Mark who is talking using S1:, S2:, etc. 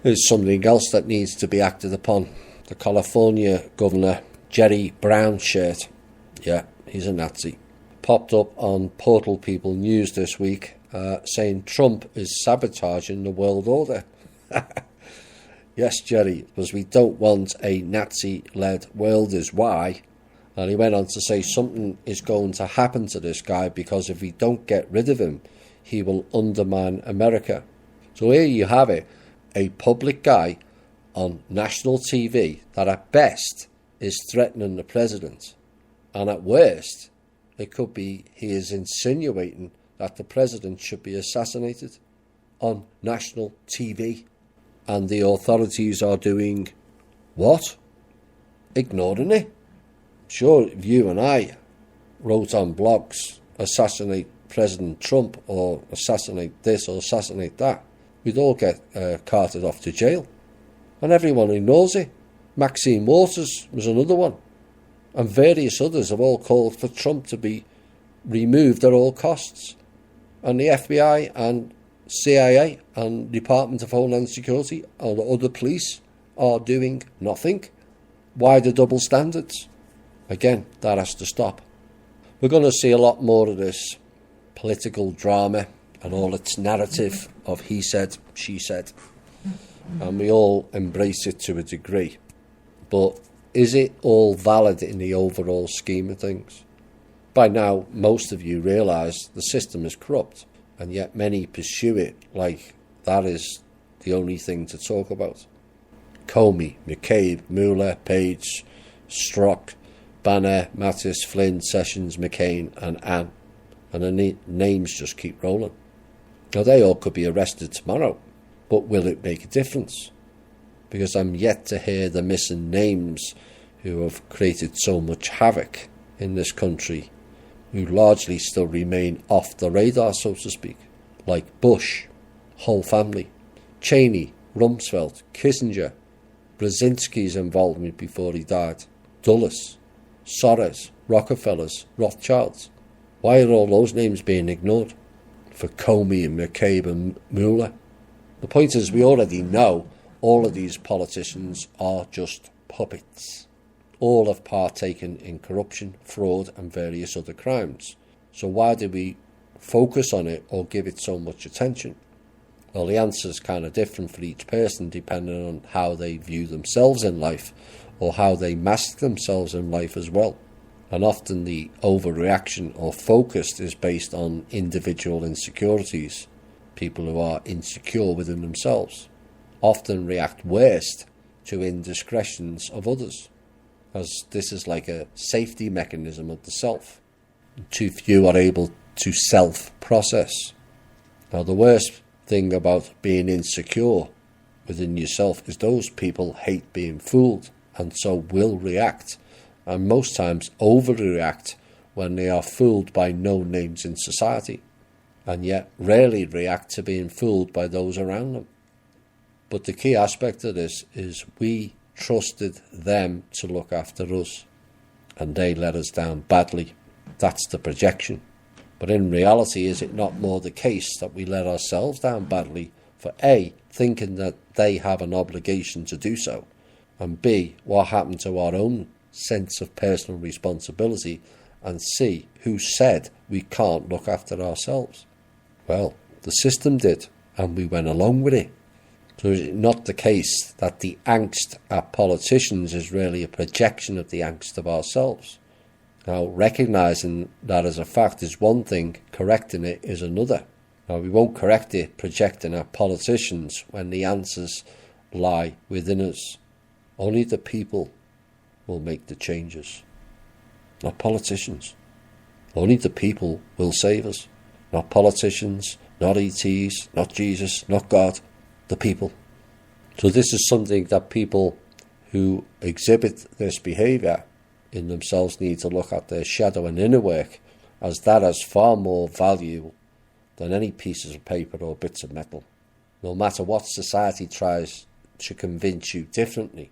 S1: There's something else that needs to be acted upon. The California governor, Jerry Brown shirt, yeah, he's a Nazi, popped up on Portal People News this week saying Trump is sabotaging the world order. Yes, Jerry, because we don't want a Nazi-led world is why. And he went on to say something is going to happen to this guy because if we don't get rid of him, he will undermine America. So here you have it, a public guy on national TV that at best is threatening the president. And at worst, it could be he is insinuating that the president should be assassinated on national TV. And the authorities are doing what? Ignoring it. Sure, if you and I wrote on blogs, assassinate President Trump or assassinate this or assassinate that, we'd all get carted off to jail. And everyone ignores it. Maxine Waters was another one. And various others have all called for Trump to be removed at all costs. And the FBI and CIA and Department of Homeland Security and other police are doing nothing. Why the double standards? Again, that has to stop. We're going to see a lot more of this political drama and all its narrative of he said, she said. And we all embrace it to a degree. But is it all valid in the overall scheme of things? By now, most of you realise the system is corrupt, and yet many pursue it like that is the only thing to talk about. Comey, McCabe, Mueller, Page, Strzok, Banner, Mattis, Flynn, Sessions, McCain and Ann. And the names just keep rolling. Now they all could be arrested tomorrow, but will it make a difference? Because I'm yet to hear the missing names who have created so much havoc in this country, who largely still remain off the radar, so to speak, like Bush, whole family, Cheney, Rumsfeld, Kissinger, Brzezinski's involvement before he died, Dulles, Soros, Rockefellers, Rothschilds. Why are all those names being ignored? For Comey and McCabe and Mueller. The point is, we already know all of these politicians are just puppets. All have partaken in corruption, fraud and various other crimes. So why do we focus on it or give it so much attention? Well, the answer is kind of different for each person depending on how they view themselves in life or how they mask themselves in life as well. And often the overreaction or focus is based on individual insecurities. People who are insecure within themselves often react worst to indiscretions of others, as this is like a safety mechanism of the self. Too few are able to self-process. Now the worst thing about being insecure within yourself is those people hate being fooled and so will react, and most times overreact when they are fooled by no names in society, and yet rarely react to being fooled by those around them. But the key aspect of this is we trusted them to look after us, and they let us down badly. That's the projection. But in reality, is it not more the case that we let ourselves down badly for A, thinking that they have an obligation to do so, and B, what happened to our own sense of personal responsibility, and C, who said we can't look after ourselves? Well, the system did, and we went along with it. So is it not the case that the angst at politicians is really a projection of the angst of ourselves? Now, recognising that as a fact is one thing, correcting it is another. Now, we won't correct it projecting at politicians when the answers lie within us. Only the people will make the changes, not politicians. Only the people will save us, not politicians, not ETs, not Jesus, not God, the people. So this is something that people who exhibit this behaviour in themselves need to look at their shadow and inner work, as that has far more value than any pieces of paper or bits of metal, no matter what society tries to convince you differently.